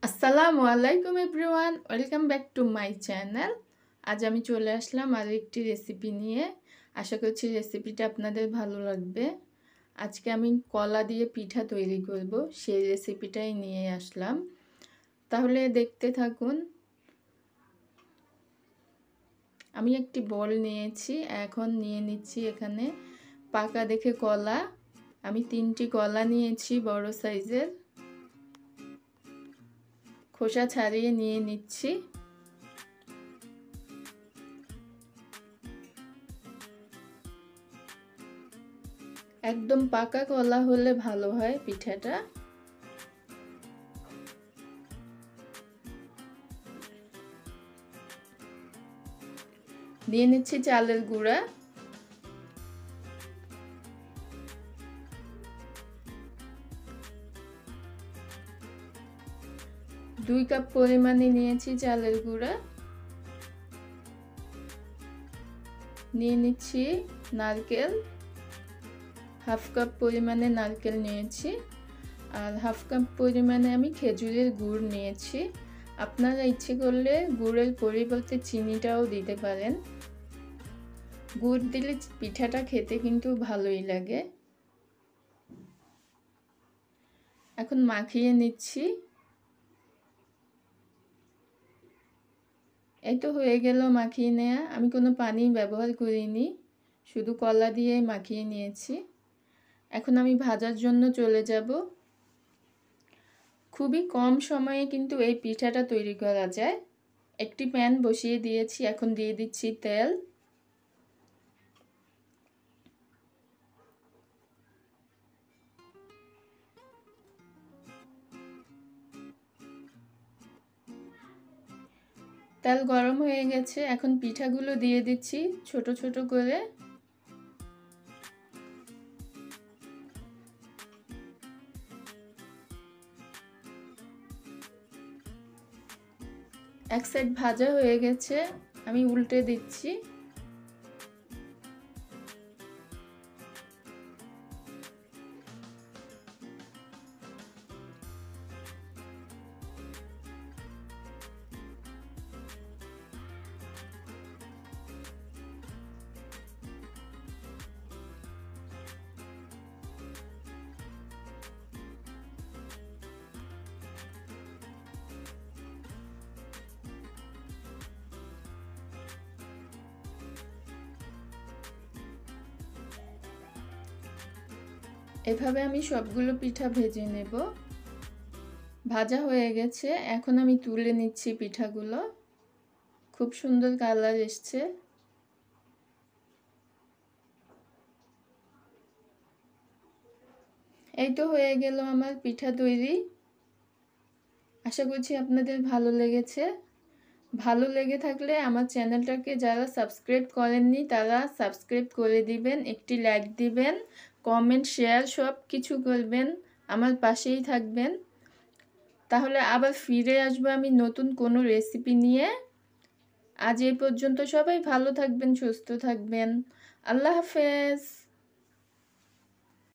আসসালামু আলাইকুম everyone, welcome back to my channel. আজ আমি চলে আসলাম আর একটি রেসিপি নিয়ে। আশা করছি রেসিপিটা আপনাদের ভালো লাগবে। আজকে আমি কলা দিয়ে পিঠা তৈরি করব, সেই রেসিপিটাই নিয়ে আসলাম। তাহলে দেখতে থাকুন। আমি একটি বল নিয়েছি, এখন নিয়ে নিচ্ছি এখানে পাকা দেখে কলা। আমি 3টি কলা নিয়েছি বড় সাইজের, খোসা ছাড়িয়ে নিয়ে নিচ্ছি। একদম পাকা কলা হলে ভালো হয় পিঠাটা। দিয়ে নিচ্ছি চালের গুঁড়া, দুই কাপ পরিমাণে নিয়েছি চালের গুঁড়া। নিয়ে নিচ্ছি নারকেল, হাফ কাপ পরিমাণে নারকেল নিয়েছি। আর হাফ কাপ পরিমাণে আমি খেজুরের গুড় নিয়েছি। আপনারা ইচ্ছে করলে গুড়ের পরিবর্তে চিনিটাও দিতে পারেন। গুড় দিলে পিঠাটা খেতে কিন্তু ভালোই লাগে। এখন মাখিয়ে নিচ্ছি। এই তো হয়ে গেল মাখিয়ে নেওয়া। আমি কোনো পানি ব্যবহার করিনি, শুধু কলা দিয়ে মাখিয়ে নিয়েছি। এখন আমি ভাজার জন্য চলে যাব। খুবই কম সময়ে কিন্তু এই পিঠাটা তৈরি করা যায়। একটি প্যান বসিয়ে দিয়েছি, এখন দিয়ে দিচ্ছি তেল। তেল গরম হয়ে গেছে, এখন পিঠাগুলো দিয়ে দিচ্ছি ছোট ছোট করে। এক সাইড ভাজা হয়ে গেছে, আমি উল্টে দিচ্ছি। এভাবে আমি সবগুলো পিঠা ভেজে নেব। ভাজা হয়ে গেছে, এখন আমি তুলে নিচ্ছি পিঠাগুলো। খুব সুন্দর কালার এসছে। এই তো হয়ে গেল আমার পিঠা তৈরি। আশা করছি আপনাদের ভালো লেগেছে। ভালো লেগে থাকলে আমার চ্যানেলটাকে যারা সাবস্ক্রাইব করেননি তারা সাবস্ক্রাইব করে দিবেন, একটি লাইক দিবেন, কমেন্ট শেয়ার সব কিছু করবেন, আমার পাশেই থাকবেন। তাহলে আবার ফিরে আসবো আমি নতুন কোনো রেসিপি নিয়ে। আজ এই পর্যন্ত, সবাই ভালো থাকবেন, সুস্থ থাকবেন। আল্লাহ হাফেজ।